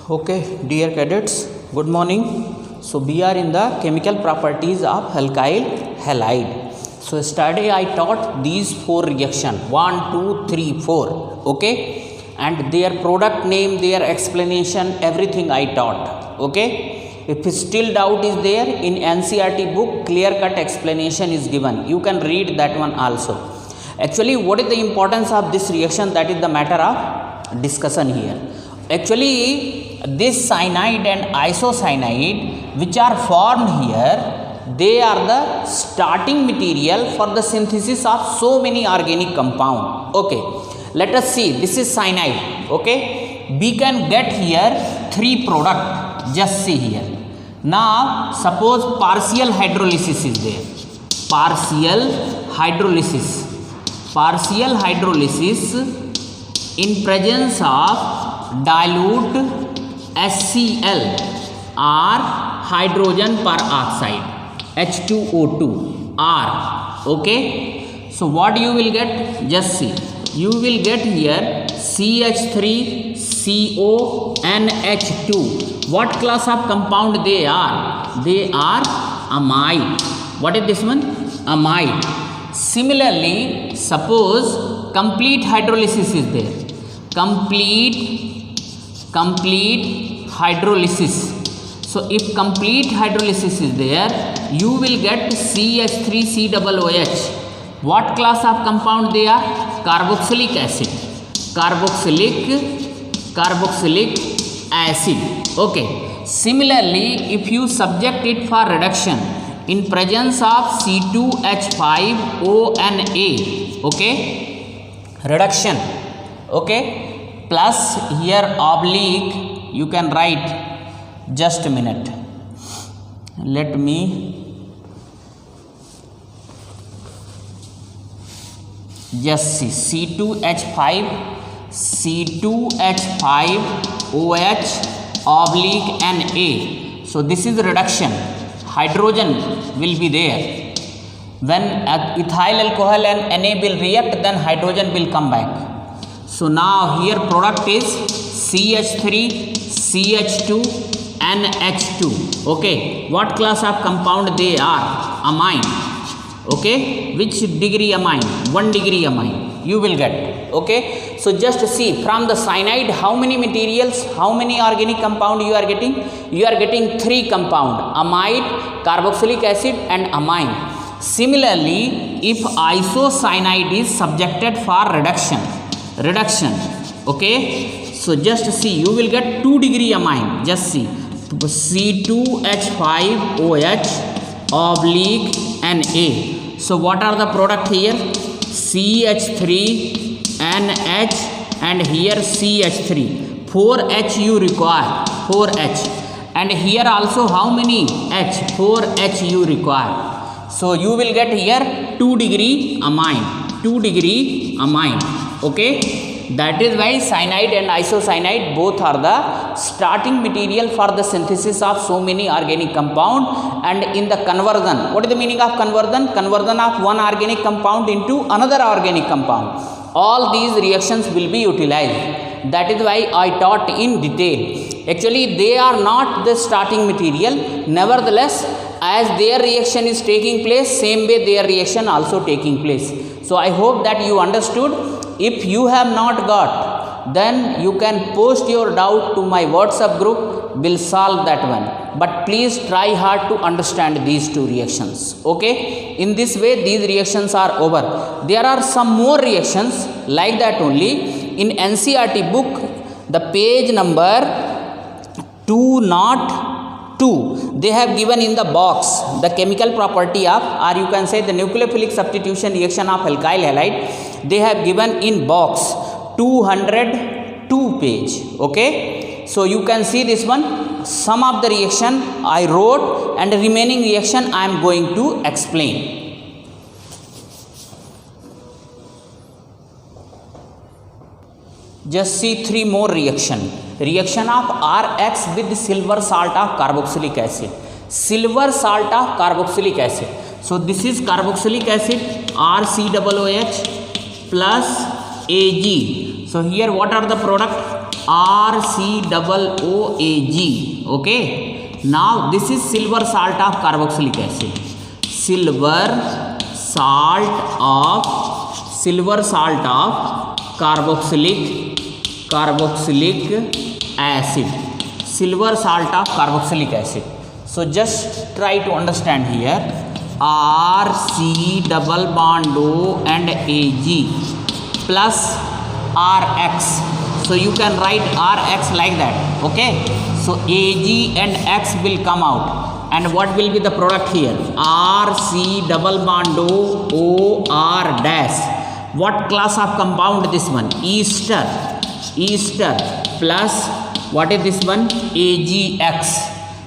Okay, dear cadets, good morning. So we are in the chemical properties of alkyl halide. So yesterday I taught these four reaction 1, 2, 3, 4. Okay, and their product name, their explanation, everything I taught. Okay, if still doubt is there, in NCERT book clear cut explanation is given. You can read that one also. Actually, what is the importance of this reaction? That is the matter of discussion here. Actually, this cyanide and isocyanide which are formed here, they are the starting material for the synthesis of so many organic compound. Okay, let us see. This is cyanide. Okay, we can get here three product. Just see here. Now suppose partial hydrolysis is there. Partial hydrolysis in presence of dilute HCl or hydrogen peroxide H2O2 R. Okay, so what you will get? Just see, you will get here CH3CO NH2. What class of compound they are? They are amide. What is this one? Amide. Similarly, suppose complete hydrolysis is there. Complete hydrolysis. So if complete hydrolysis is there, you will get CH3COOH. What class of compound they are? Carboxylic acid. Carboxylic acid. Okay. Similarly, if you subject it for reduction in presence of C2H5ONA, okay, reduction, okay, plus here oblique, you can write, just a minute, let me just see, C2H5OH oblique Na. So this is reduction, hydrogen will be there. When ethyl alcohol and Na will react, then hydrogen will come back. So now here product is CH3 CH2 NH2. Okay, what class of compound they are? Amine. Okay, which degree amine? 1 degree amine you will get. Okay, so just see from the cyanide how many materials, how many organic compound you are getting? You are getting three compound: amide, carboxylic acid and amine. Similarly, if isocyanide is subjected for reduction, okay, so just see, you will get 2 degree amine. Just see, C2H5OH oblique Na. So what are the product here? CH3NH and here CH3. 4H you require, 4H, and here also how many H? 4H you require. So you will get here 2 degree amine. Okay, that is why cyanide and isocyanide both are the starting material for the synthesis of so many organic compound. And in the conversion, what is the meaning of conversion? Conversion of one organic compound into another organic compound. All these reactions will be utilized. That is why I taught in detail. Actually, they are not the starting material. Nevertheless, as their reaction is taking place, same way their reaction also taking place. So I hope that you understood. If you have not got, then you can post your doubt to my WhatsApp group. Will solve that one. But please try hard to understand these two reactions. Okay. In this way, these reactions are over. There are some more reactions like that only. In NCERT book, the page number 202, they have given in the box the chemical property of, or you can say the nucleophilic substitution reaction of alkyl halide. They have given in box 202 page. Okay, so you can see this one. Some of the reaction I wrote and the remaining reaction I am going to explain. Just see three more reaction. Reaction of RX with silver salt of carboxylic acid. Silver salt of carboxylic acid. So this is carboxylic acid RCOOH plus Ag. So here what are the product? RCOOAG. Okay. Now this is silver salt of carboxylic acid. Silver salt of carboxylic acid. Silver salt of carboxylic acid. So just try to understand here. RC double bond O and AG plus RX. So you can write RX like that. Okay. So AG and X will come out. And what will be the product here? RC double bond O R dash. What class of compound this one? Ester plus what is this one? AgX.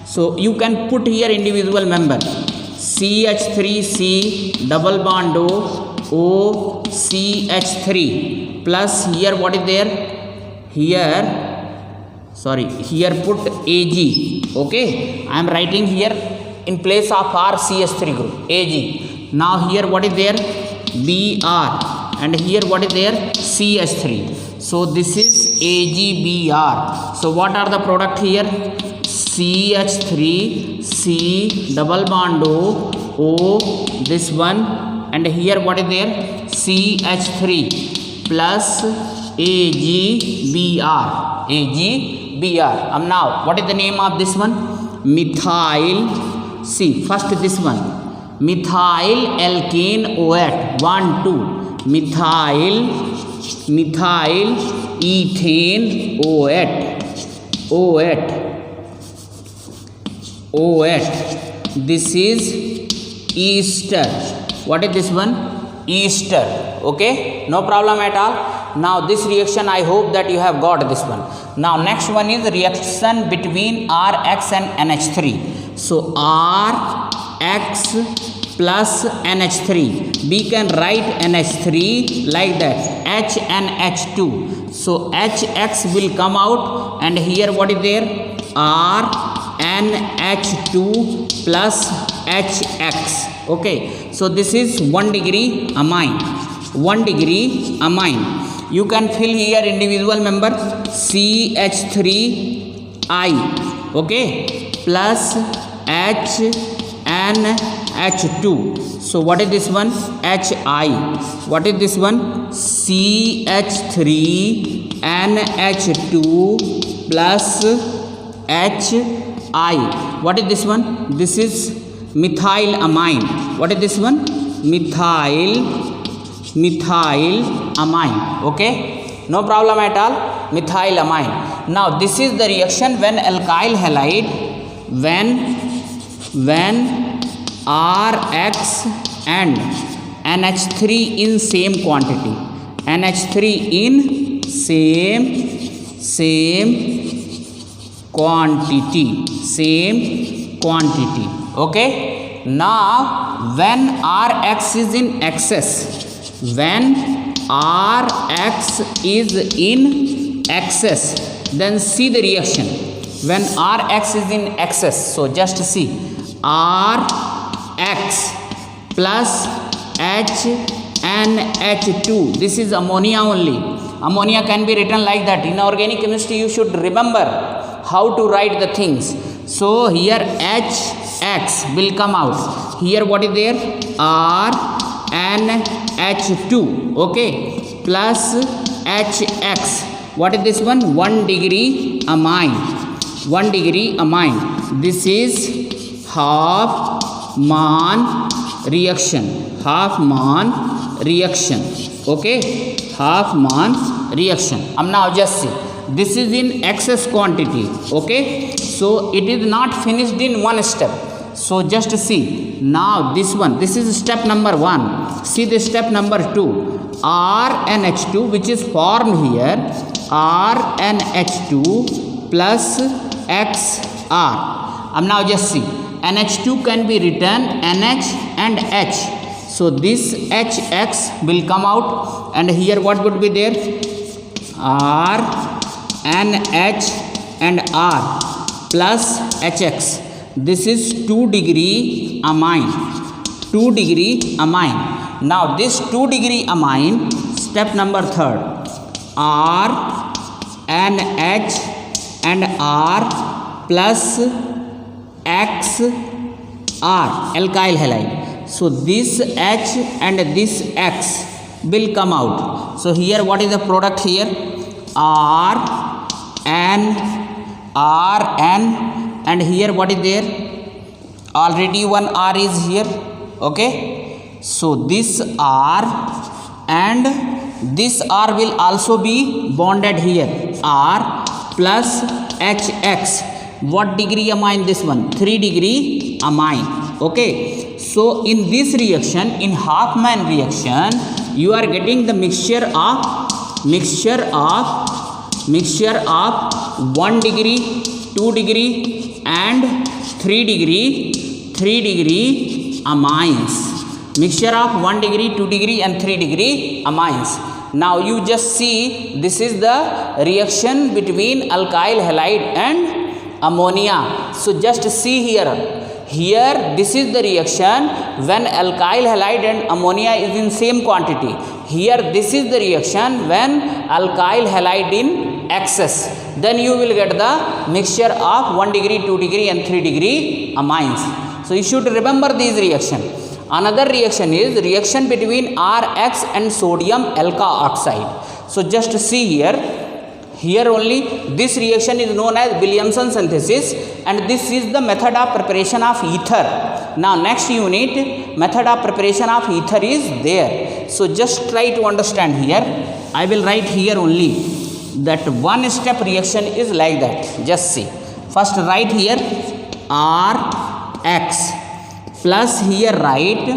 So you can put here individual member. CH3C double bond O CH3 plus here what is there? Here put Ag. Okay, I am writing here in place of RCH3 group Ag. Now here what is there? Br, and here what is there? CH3. So this is AgBr. So what are the product here? CH3C double bond O this one, and here what is there? CH3 plus AgBr. Now what is the name of this one? Methyl. See first this one, methyl alkane OAT 1 2, methyl ethane OAT. This is ester. What is this one? Ester. Okay, no problem at all. Now this reaction I hope that you have got this one. Now next one is reaction between RX and NH3. So RX plus NH3. We can write NH3 like that, H and H2. So HX will come out, and here what is there? RNH2 plus HX. Okay, so this is 1 degree amine. You can fill here individual member. CH3I. Okay, plus HNH2. So what is this one? HI. What is this one? CH3NH2 plus HI. What is this one? This is methyl amine. What is this one? Methyl amine. Okay, no problem at all. Methyl amine. Now this is the reaction when alkyl halide, when RX and NH3 in same quantity. NH3 in same quantity. Okay. Now when Rx is in excess, then see the reaction. When Rx is in excess, so just see Rx plus HNH2. This is ammonia only. Ammonia can be written like that. In organic chemistry, you should remember how to write the things. So here HX will come out. Here what is there? RNH2. Okay, plus HX. What is this one? 1 degree amine. This is Hofmann reaction. Okay, Hofmann reaction. Now just see. This is in excess quantity. Okay, so it is not finished in one step. So just see. Now this one. This is step number 1. See the step number 2. RNH2, which is formed here. RNH2 plus XR. Now just see. NH2 can be written NH and H. So this HX will come out, and here what would be there? R, NH and R plus HX. This is 2 degree amine. Now this 2 degree amine, step number 3rd. NH and R plus XR, alkyl halide. So this H and this X will come out. So here what is the product here? RN, and here what is there? Already one R is here. Okay, so this R and this R will also be bonded here. R plus HX. What degree amine this one? 3 degree amine. Okay, so in this reaction, in Hofmann reaction, you are getting the mixture of 1 degree, 2 degree and 3 degree amines. Mixture of 1 degree, 2 degree and 3 degree amines. Now you just see, this is the reaction between alkyl halide and ammonia. So just see here. Here this is the reaction when alkyl halide and ammonia is in same quantity. Here this is the reaction when alkyl halide in excess. Then you will get the mixture of 1 degree, 2 degree and 3 degree amines. So you should remember these reaction. Another reaction is reaction between RX and sodium alka oxide. So just see here. Here only this reaction is known as Williamson synthesis, and this is the method of preparation of ether. Now next unit, method of preparation of ether is there. So just try to understand here. I will write here only that one step reaction is like that. Just see. First write here RX plus here write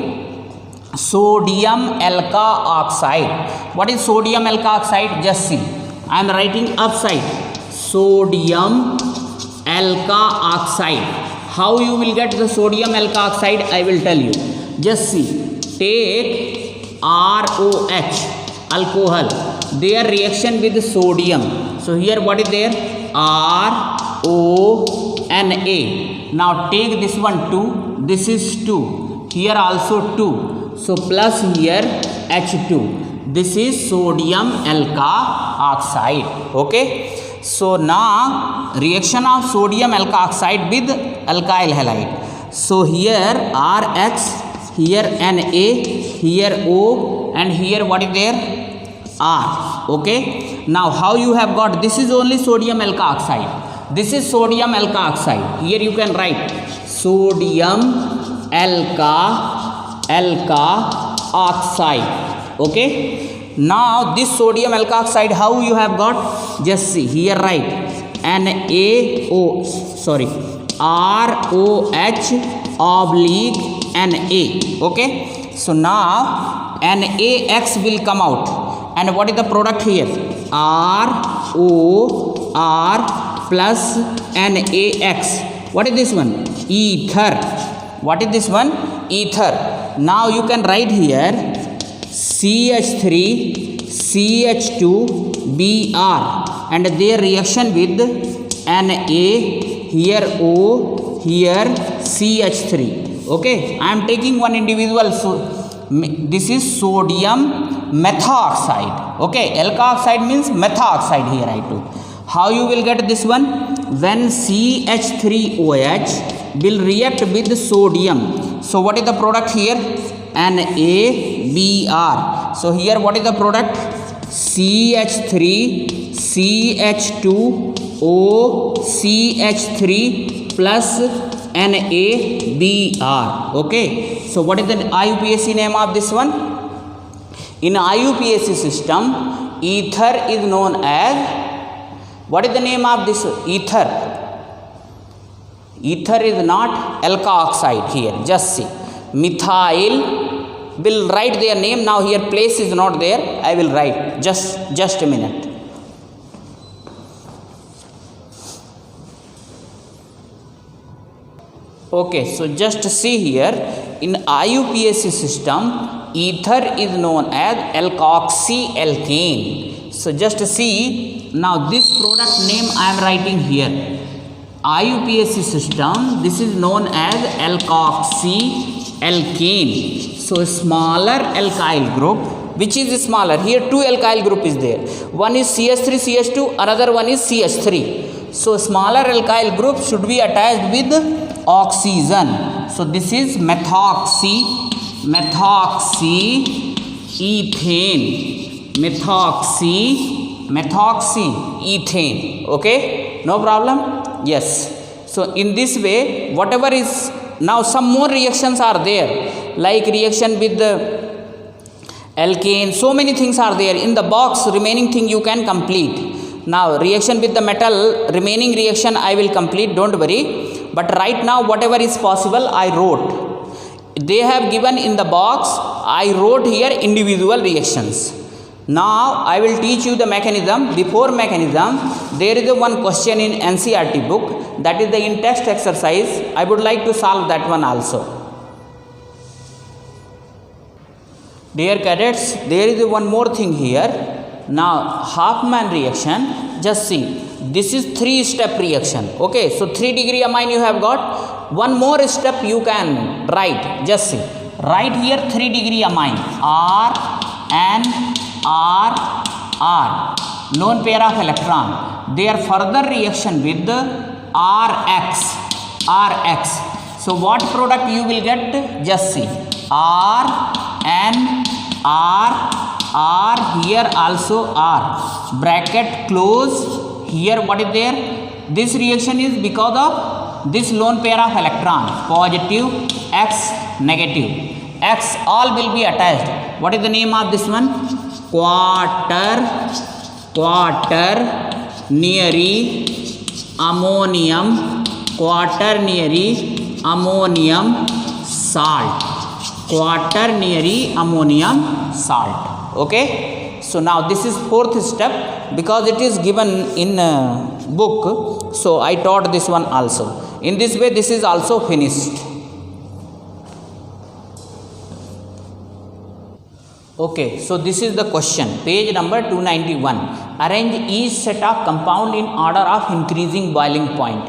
sodium alka oxide. What is sodium alka oxide? Just see. I am writing upside. Sodium alka oxide. How you will get the sodium alka oxide? I will tell you. Just see. Take ROH, alcohol. Their reaction with sodium. So here what is there? RONA. Now take this one 2. This is 2. Here also 2. So plus here H2. This is sodium alka oxide. Okay. So now reaction of sodium alka oxide with alkyl halide. So here RX, here Na, here O, and here what is there? R. Okay. Now how you have got? This is only sodium alka oxide. This is sodium alka oxide. Here you can write sodium alka oxide. Okay. Now this sodium alka oxide, how you have got? Just see here, write ROH oblique Na. Okay. So now NaX will come out, and what is the product here? ROR plus NaX. What is this one? Ether. What is this one? Ether. Now you can write here CH3 CH2 Br, and their reaction with Na, here O, here CH3. Okay, I am taking one individual. So this is sodium methoxide. Okay, alka oxide means methoxide here I took. How you will get this one? When CH3OH will react with sodium. So what is the product here? NaBr. So here what is the product? CH3 CH2O CH3 plus NaBr. Okay. So what is the IUPAC name of this one? In IUPAC system, ether is known as, what is the name of this ether? Ether is not alka oxide here. Just see. Methyl will write their name. Now here place is not there. I will write. Just a minute. Okay, so just see here. In IUPAC system, ether is known as alkoxyalkane. So just see. Now this product name I am writing here. IUPAC system, this is known as alkoxyalkane. So smaller alkyl group which is smaller? Here two alkyl group is there. One is CH3 CH2, another one is CH3. So smaller alkyl group should be attached with oxygen. So this is methoxy ethane. Okay, no problem. Yes. So in this way, whatever is now, some more reactions are there, like reaction with the alkane. So many things are there in the box. Remaining thing you can complete. Now reaction with the metal, remaining reaction I will complete, don't worry. But right now whatever is possible I wrote. They have given in the box, I wrote here individual reactions. Now I will teach you the mechanism. Before mechanism, there is a one question in NCERT book, that is the in-text exercise. I would like to solve that one also. Dear cadets, there is one more thing here. Now Hoffman reaction, just see, this is 3-step reaction. Okay, so 3 degree amine you have got. One more step you can write, just see, write here 3 degree amine, R, N, R, R, lone pair of electron. Their further reaction with the RX. So what product you will get? Just see, R, N, R, R, here also R, bracket close. Here what is there? This reaction is because of this lone pair of electron, positive, X, negative. X all will be attached. What is the name of this one? Quaternary ammonium salt. Quaternary ammonium salt. Okay, so now this is 4th step, because it is given in book, so I taught this one also. In this way this is also finished. Okay, so this is the question, page number 291. Arrange each set of compound in order of increasing boiling point.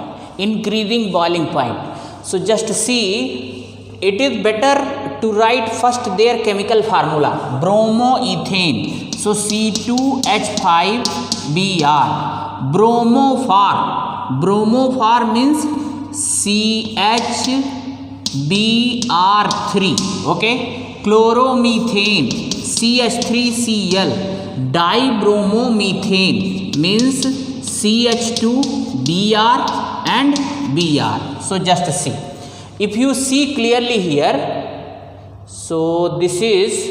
So just see, it is better to write first their chemical formula, bromoethane. So C2H5Br, bromophor means CHBr3. Okay, chloromethane, CH3Cl, dibromomethane means CH2Br and Br. So just see, if you see clearly here, so this is,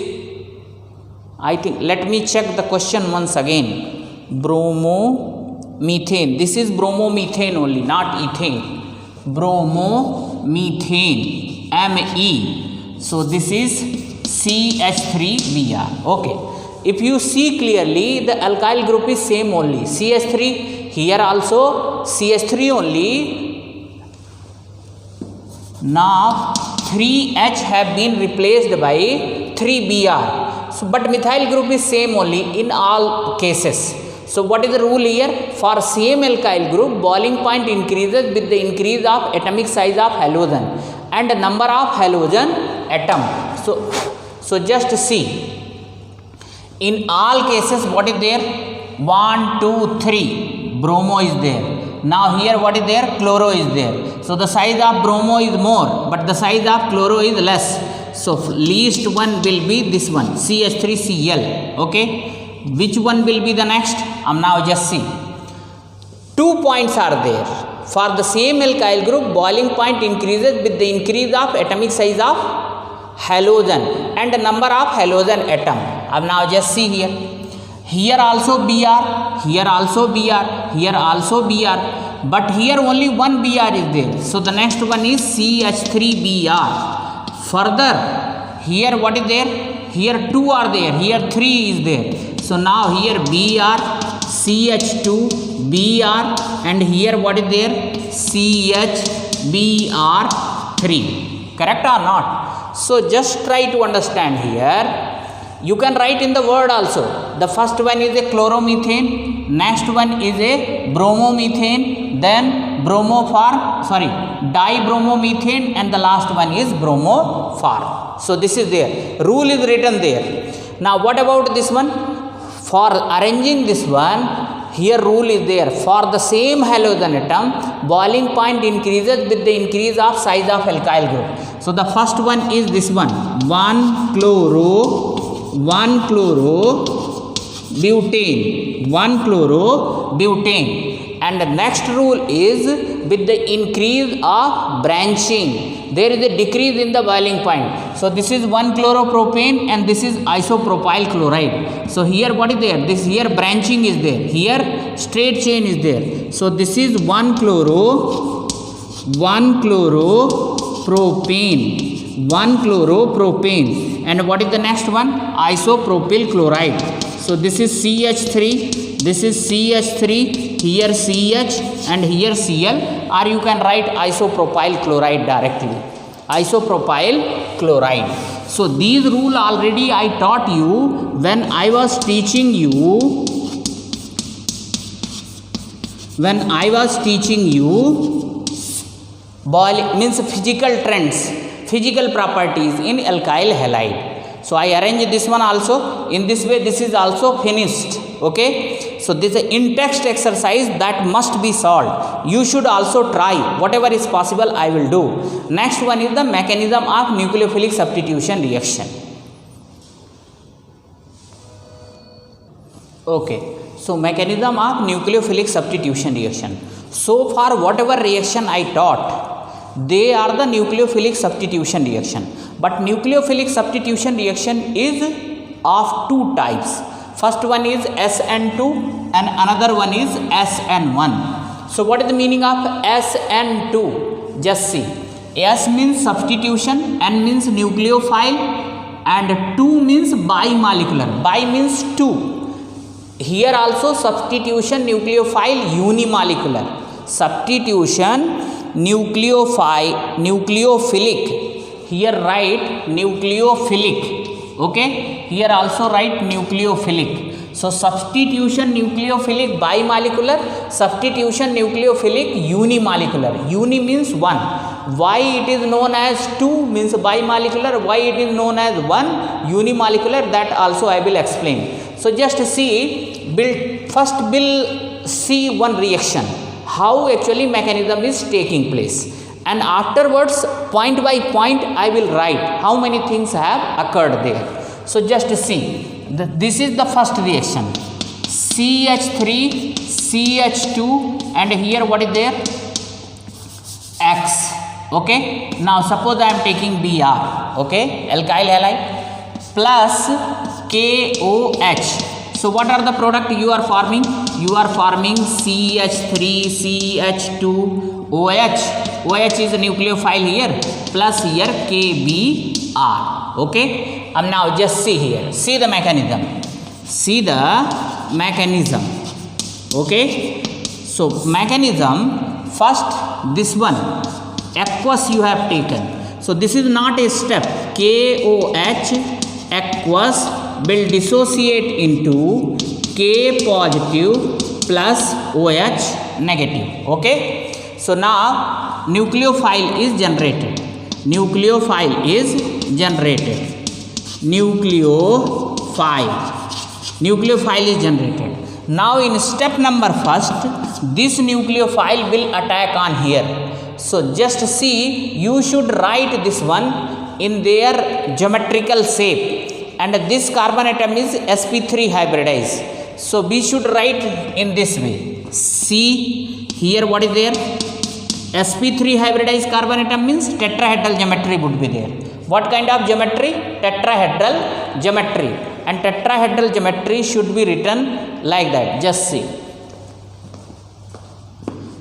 I think, let me check the question once again. Bromomethane, this is bromomethane only, not ethane. Bromomethane, Me. So this is CH3Br. Okay, if you see clearly, the alkyl group is same only, CH3. Here also CH3 only. Now 3H have been replaced by 3Br. So but methyl group is same only in all cases. So what is the rule here? For same alkyl group, boiling point increases with the increase of atomic size of halogen and number of halogen atom. So just see, in all cases what is there? 1, 2, 3, bromo is there. Now here what is there? Chloro is there. So the size of bromo is more, but the size of chloro is less. So least one will be this one, CH3Cl. Okay, which one will be the next? Now just see, 2 points are there. For the same alkyl group, boiling point increases with the increase of atomic size of halogen and the number of halogen atom. Now just see here. Here also Br, here also Br, here also Br, but here only one Br is there. So the next one is CH3Br. Further, here what is there? Here 2 are there, here 3 is there. So now here Br, CH2, Br, and here what is there? CHBr3. Correct or not? So just try to understand here. You can write in the word also. The first one is a chloromethane, next one is a bromomethane, then dibromomethane, and the last one is bromophor. So this is there. Rule is written there. Now what about this one? For arranging this one, here rule is there. For the same halogen atom, boiling point increases with the increase of size of alkyl group. So the first one is this one, 1-chloro-butane, and the next rule is with the increase of branching, there is a decrease in the boiling point. So this is 1-chloropropane and this is isopropyl chloride. So here what is there? This here branching is there, here straight chain is there. So this is 1-chloropropane, and what is the next one? Isopropyl chloride. So this is CH3, this is CH3, here CH and here Cl, or you can write isopropyl chloride directly, isopropyl chloride. So these rule already I taught you when I was teaching you boiling means physical trends, physical properties in alkyl halide. So I arrange this one also in this way. This is also finished. Okay, so this is an in-text exercise that must be solved. You should also try whatever is possible. I will do. Next one is the mechanism of nucleophilic substitution reaction. Okay, so mechanism of nucleophilic substitution reaction. So far whatever reaction I taught, they are the nucleophilic substitution reaction. But nucleophilic substitution reaction is of two types. First one is SN2 and another one is SN1. So what is the meaning of SN2? Just see. S means substitution, N means nucleophile, and 2 means bimolecular. Bi means 2. Here also substitution nucleophile unimolecular. Substitution nucleophilic. Here write nucleophilic. Okay, here also write nucleophilic. So substitution nucleophilic bimolecular, substitution nucleophilic unimolecular. Uni means 1. Why it is known as 2 means bimolecular, why it is known as 1 unimolecular, that also I will explain. So just see, first we'll see one reaction, how actually mechanism is taking place, and afterwards point by point I will write how many things have occurred there. So just see, this is the first reaction, CH3 CH2, and here what is there? X. Okay, now suppose I am taking Br, okay, alkyl halide, plus KOH. So what are the product you are forming? You are forming CH3 CH2 OH. OH is a nucleophile here, plus here KBr. Okay, now just see here, see the mechanism, okay. So mechanism, first this one aqueous you have taken, so this is not a step. KOH aqueous will dissociate into K positive plus OH negative. Okay, so now nucleophile is generated. Nucleophile is generated. Now in step number first, this nucleophile will attack on here. So just see, you should write this one in their geometrical shape, and this carbon atom is sp3 hybridized. So we should write in this way. See here what is there? sp3 hybridized carbon atom means tetrahedral geometry would be there. What kind of geometry? Tetrahedral geometry. And tetrahedral geometry should be written like that. Just see.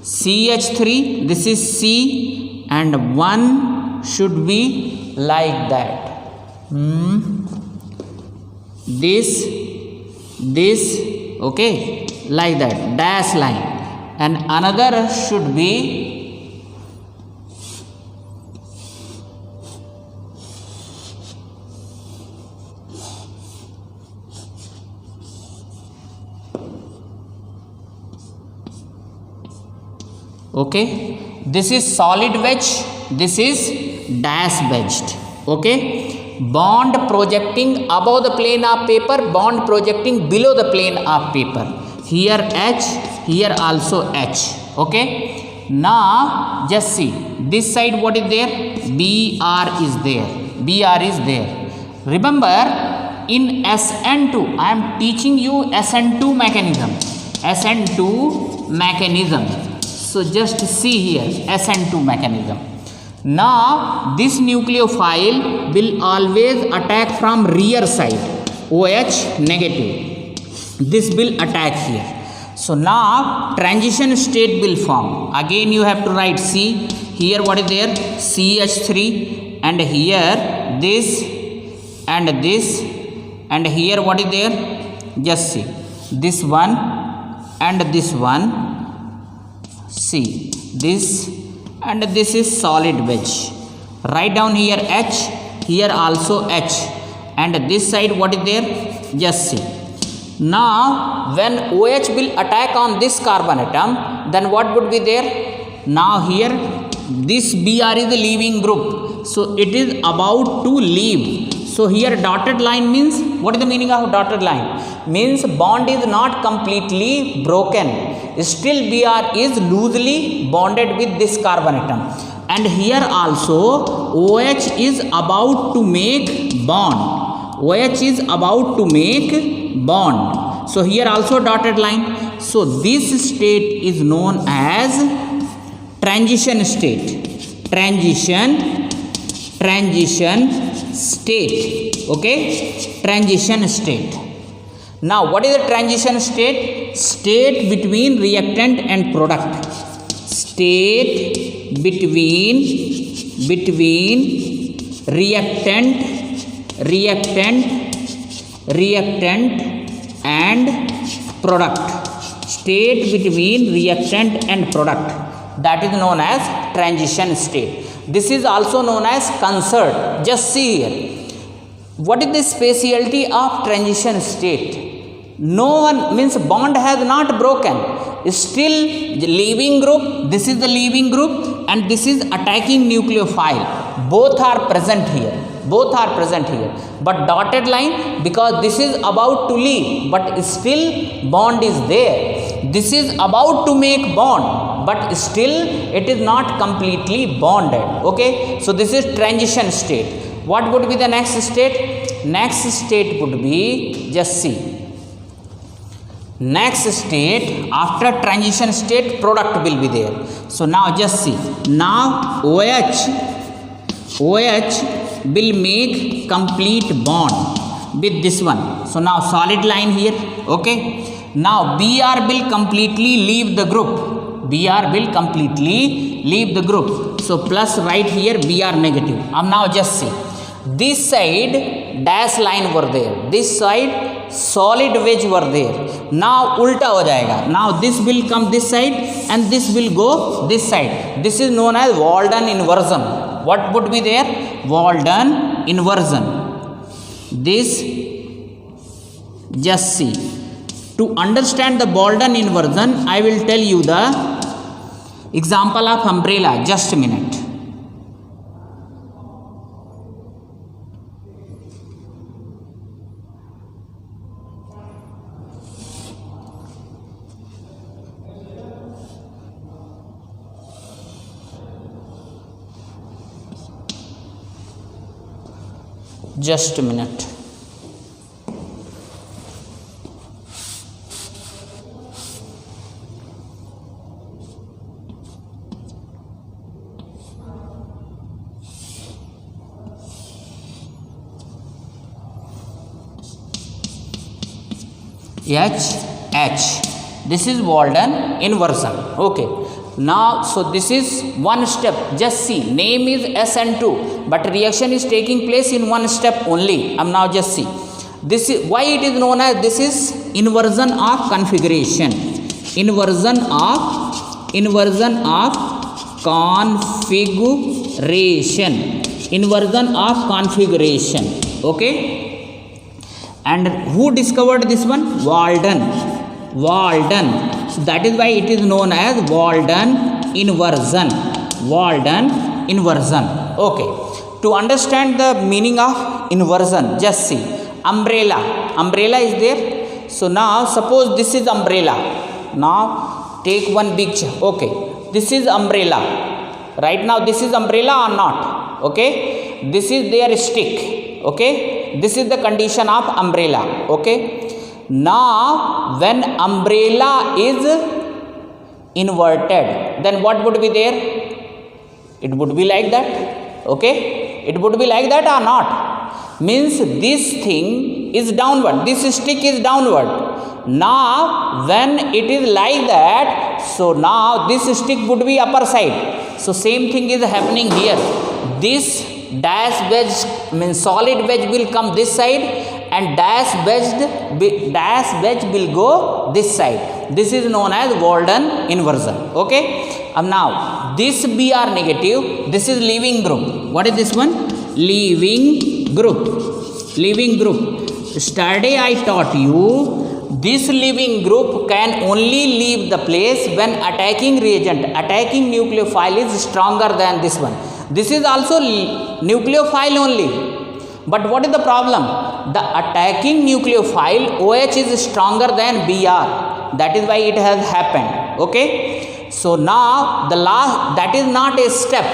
CH3, this is C, and 1 should be like that. This, okay, like that, dash line. And another should be okay, this is solid wedge, this is dash wedged. Okay, bond projecting above the plane of paper, bond projecting below the plane of paper. Here H, here also H. Okay. Now just see this side, what is there? BR is there. BR is there. Remember, in SN2, I am teaching you SN2 mechanism. SN2 mechanism. So just see here SN2 mechanism. Now this nucleophile will always attack from rear side. OH negative. This will attack here. So now transition state will form. Again you have to write C. Here what is there? CH3, and here this and this, and here what is there? Just see this one and this one. See this, and this is solid wedge. Write down here H, here also H, and this side what is there? Just see. Now when OH will attack on this carbon atom, then what would be there? Now here this Br is the leaving group, so it is about to leave. So here dotted line means, what is the meaning of dotted line? Means bond is not completely broken, still Br is loosely bonded with this carbon atom. And here also OH is about to make bond. OH is about to make bond. So here also dotted line. So this state is known as transition state. Transition state. Okay, transition state. Now what is the transition state? State between reactant and product. State between reactant and product. State between reactant and product, that is known as transition state. This is also known as conserved. Just see here, what is the specialty of transition state? No one, means bond has not broken, still leaving group, this is the leaving group, and this is attacking nucleophile. Both are present here. But dotted line, because this is about to leave, but still bond is there. This is about to make bond, but still it is not completely bonded. Okay, so this is transition state. What would be the next state? Next state would be, just see, next state after transition state, product will be there. So now just see, now OH will make complete bond with this one. So now solid line here. Okay, now Br will completely leave the group. So plus right here Br negative. Now just see, this side dash line were there, this side solid wedge were there. Now ulta ho jayega. Now this will come this side and this will go this side. This is known as Walden inversion. What would be there? Walden inversion. This, just see, to understand the Walden inversion, I will tell you the example of umbrella. Just a minute. Just a minute. H. This is Walden inversion. Okay. Now, so this is one step. Just see, name is SN2, but reaction is taking place in one step only. Now just see, this is why it is known as, this is inversion of configuration. Inversion of configuration. Inversion of configuration. Okay. And who discovered this one? Walden. So that is why it is known as Walden inversion. Okay. To understand the meaning of inversion, just see, umbrella is there. So now suppose this is umbrella. Now take one big okay, this is umbrella. Right now this is umbrella or not? Okay, this is their stick. Okay, this is the condition of umbrella. Okay, now when umbrella is inverted, then what would be there? It would be like that. Okay, it would be like that or not? Means this thing is downward, this stick is downward. Now when it is like that, so now this stick would be upper side. So same thing is happening here. This dash wedge means solid wedge will come this side, and dash wedge will go this side. This is known as Walden inversion. Okay, now this Br negative, this is leaving group. What is this one? Leaving group. Leaving group. Yesterday I taught you this leaving group can only leave the place when attacking reagent, attacking nucleophile is stronger than this one. This is also nucleophile only. But what is the problem? The attacking nucleophile OH is stronger than Br. That is why it has happened. Okay. So now the last, that is not a step.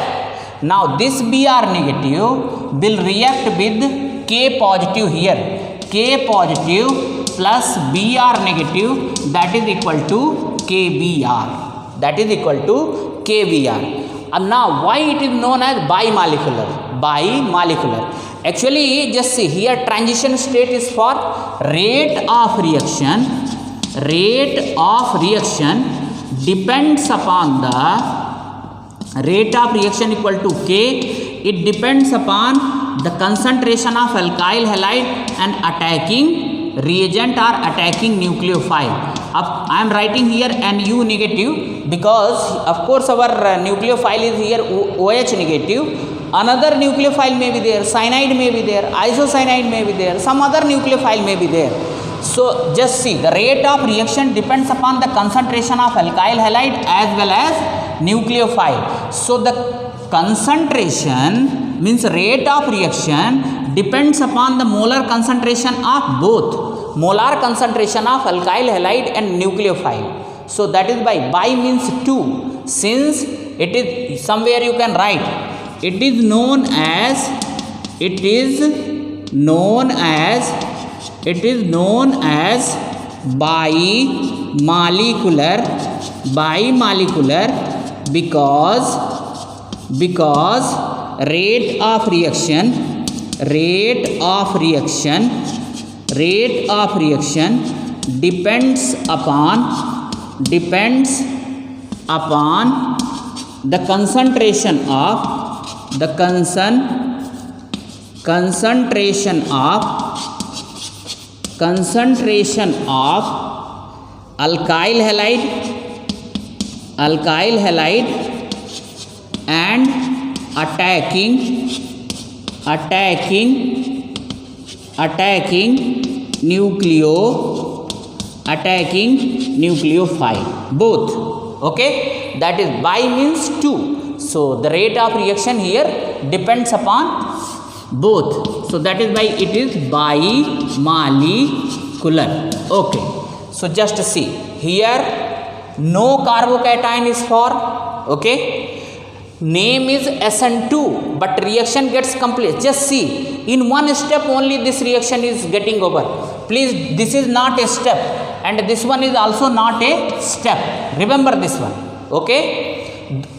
Now this Br negative will react with K positive here. K positive plus Br negative, that is equal to KBr. That is equal to KBr. And now why it is known as bimolecular? Bimolecular. Actually, just see here, transition state is for rate of reaction. Rate of reaction depends upon the rate of reaction equal to K. It depends upon the concentration of alkyl halide and attacking reagent or attacking nucleophile. I am writing here Nu negative because of course our nucleophile is here OH negative. Another nucleophile may be there, cyanide may be there, isocyanide may be there, some other nucleophile may be there. So just see, the rate of reaction depends upon the concentration of alkyl halide as well as nucleophile. So the concentration means rate of reaction depends upon the molar concentration of both, molar concentration of alkyl halide and nucleophile. So that is why bi means 2. Since it is somewhere you can write, it is known as bimolecular because rate of reaction depends upon the concentration of alkyl halide and attacking nucleophile both. Okay, that is bi means 2. So the rate of reaction here depends upon both. So that is why it is bimolecular. Okay. So just see here, no carbocation is for. Okay. Name is SN2, but reaction gets complete. Just see, in one step only this reaction is getting over. Please, this is not a step, and this one is also not a step. Remember this one. Okay.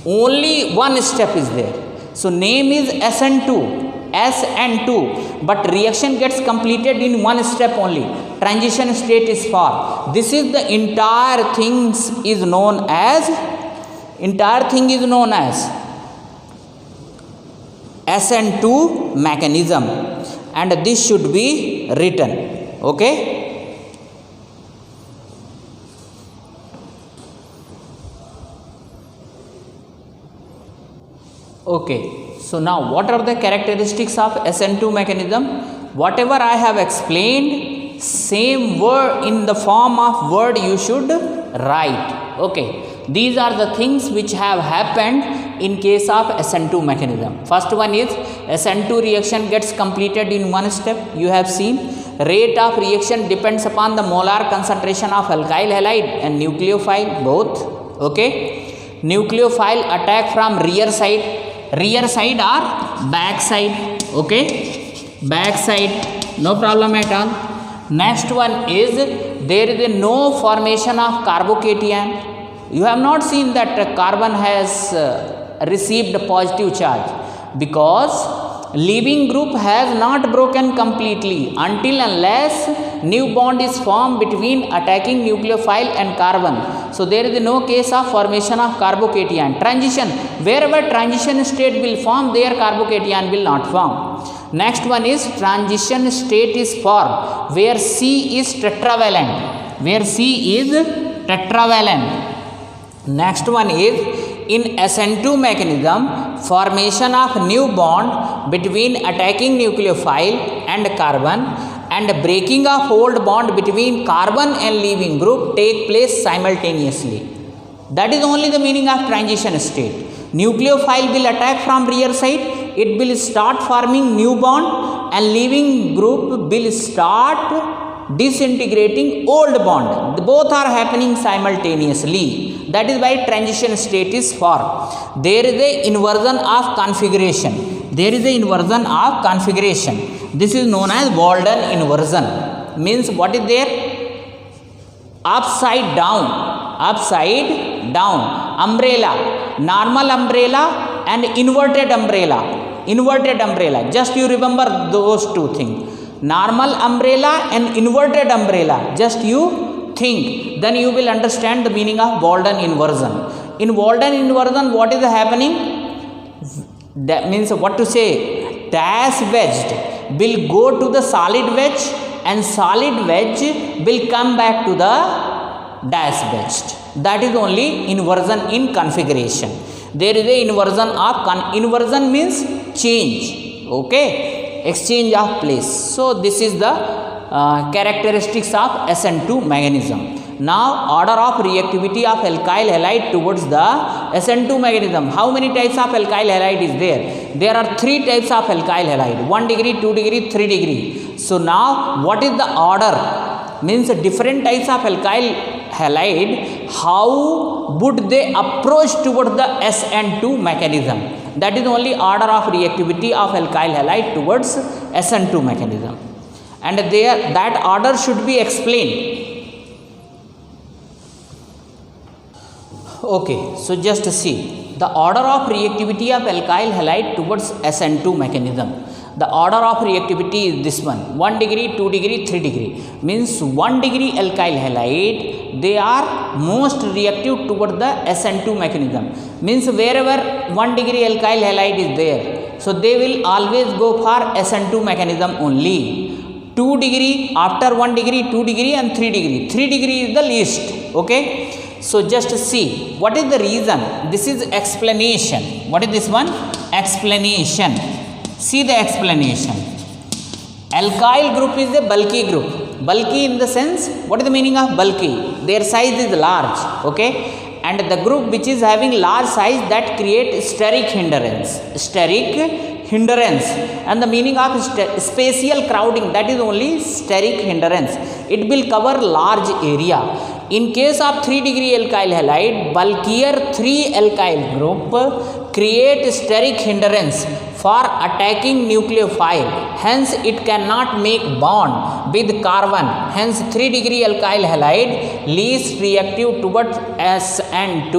Only one step is there. So name is SN2, but reaction gets completed in one step only. Transition state is for. This is the entire thing is known as SN2 mechanism, and this should be written. Okay. Okay, so now what are the characteristics of SN2 mechanism? Whatever I have explained, same word in the form of word you should write. Okay, These are the things which have happened in case of SN2 mechanism. First one is SN2 reaction gets completed in one step. You have seen rate of reaction depends upon the molar concentration of alkyl halide and nucleophile both. Okay, nucleophile attack from rear side or back side. Okay, back side, no problem at all. Next one is there is no formation of carbocation. You have not seen that carbon has received a positive charge because leaving group has not broken completely until unless new bond is formed between attacking nucleophile and carbon. So there is no case of formation of carbocation. Transition, wherever transition state will form, there carbocation will not form. Next one is transition state is formed where C is tetravalent. Next one is in SN2 mechanism, formation of new bond between attacking nucleophile and carbon and breaking of old bond between carbon and leaving group take place simultaneously. That is only the meaning of transition state. Nucleophile will attack from rear side, it will start forming new bond and leaving group will start disintegrating old bond. Both are happening simultaneously. That is why transition state is formed. There is a inversion of configuration. This is known as Walden inversion. Means what is there? Upside down, umbrella, normal umbrella and inverted umbrella. Just you remember those two things. Normal umbrella and inverted umbrella. Just you think, then you will understand the meaning of Walden inversion. In Walden inversion, what is happening? That means what to say? Dash wedged will go to the solid wedge and solid wedge will come back to the dash wedged. That is only inversion in configuration. There is a inversion means change. Okay. Exchange of place. So this is the characteristics of SN2 mechanism. Now order of reactivity of alkyl halide towards the SN2 mechanism. How many types of alkyl halide is there? There are 3 types of alkyl halide, 1 degree, 2 degree, 3 degree. So now what is the order? Means different types of alkyl halide, how would they approach towards the SN2 mechanism? That is only order of reactivity of alkyl halide towards SN2 mechanism. And there that order should be explained. Okay, so just see the order of reactivity of alkyl halide towards SN2 mechanism. The order of reactivity is this one: 1 degree, 2 degree, 3 degree. Means 1 degree alkyl halide, they are most reactive toward the SN2 mechanism. Means wherever 1 degree alkyl halide is there, so they will always go for SN2 mechanism only. 2 degree, after 1 degree, 2 degree and 3 degree. 3 degree is the least. Okay. So just see what is the reason. This is explanation. What is this one? Explanation. See the explanation. Alkyl group is a bulky group. Bulky in the sense, what is the meaning of bulky? Their size is large. Okay. And the group which is having large size, that create steric hindrance. And the meaning of spatial crowding, that is only steric hindrance. It will cover large area. In case of 3 degree alkyl halide, bulkier 3 alkyl group create steric hindrance for attacking nucleophile. Hence, it cannot make bond with carbon. Hence, 3 degree alkyl halide least reactive towards SN2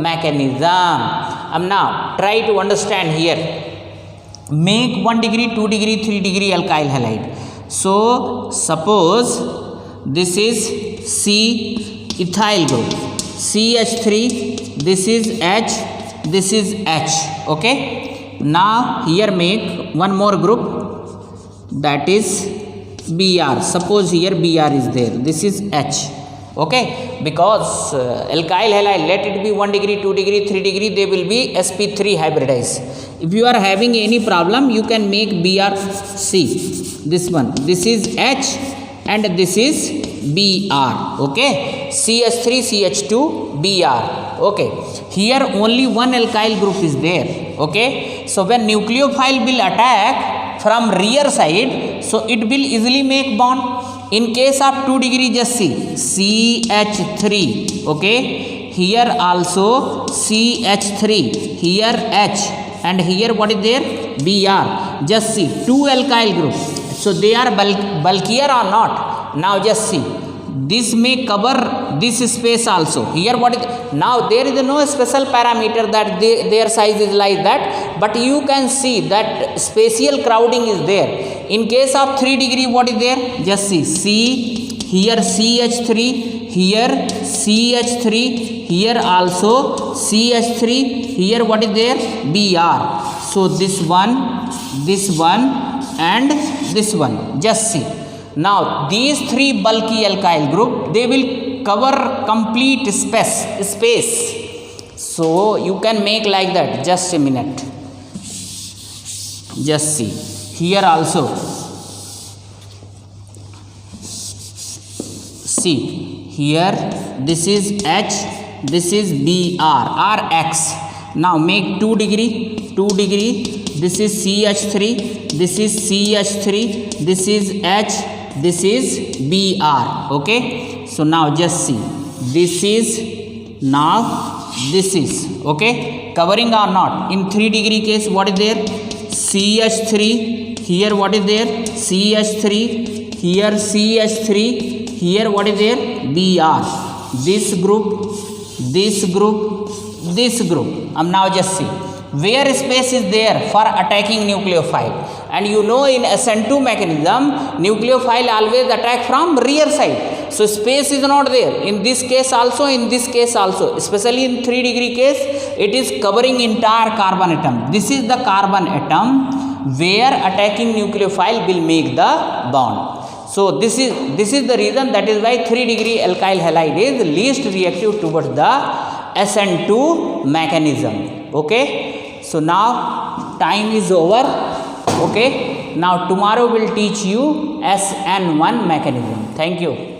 mechanism. Now, try to understand here. Make 1 degree, 2 degree, 3 degree alkyl halide. So, suppose this is C ethyl group, CH3, this is H, this is H. Okay. Now here make one more group, that is Br. Suppose here Br is there, this is H. Okay, because alkyl halide, let it be 1 degree, 2 degree, 3 degree, they will be sp3 hybridized. If you are having any problem, you can make Brc. This one, this is H and this is Br. Okay, CH3 CH2 Br. Okay, here only one alkyl group is there. Okay, so when nucleophile will attack from rear side, so it will easily make bond. In case of 2 degree, just see CH3. Okay, here also CH3, here H, and here what is there? Br. Just see 2 alkyl groups. So they are bulkier or not? Now just see, this may cover this space also. Here what is, now there is no special parameter that their size is like that, but you can see that spatial crowding is there. In case of 3 degree, what is there? Just see C, here CH3, here CH3, here also CH3, here what is there? Br. So this one, and this one. Just see. Now these 3 bulky alkyl group, they will cover complete space. So you can make like that. Just a minute. Just see. Here also. See. Here this is H, this is Br or X. Now make 2 degree, 2 degree. This is CH3, this is CH3, this is H, this is Br. Okay, so now just see, this is, now this is, okay, covering or not. In 3 degree case, what is there? CH3, here what is there? CH3, here CH3, here what is there? Br. This group, this group, this group. Now just see, where space is there for attacking nucleophile. And you know in SN2 mechanism, nucleophile always attack from rear side. So space is not there. In this case also, in this case also. Especially in 3 degree case, it is covering entire carbon atom. This is the carbon atom where attacking nucleophile will make the bond. So this is the reason, that is why 3 degree alkyl halide is least reactive towards the SN2 mechanism. Okay, so now time is over. Okay, now tomorrow will teach you SN1 mechanism. Thank you.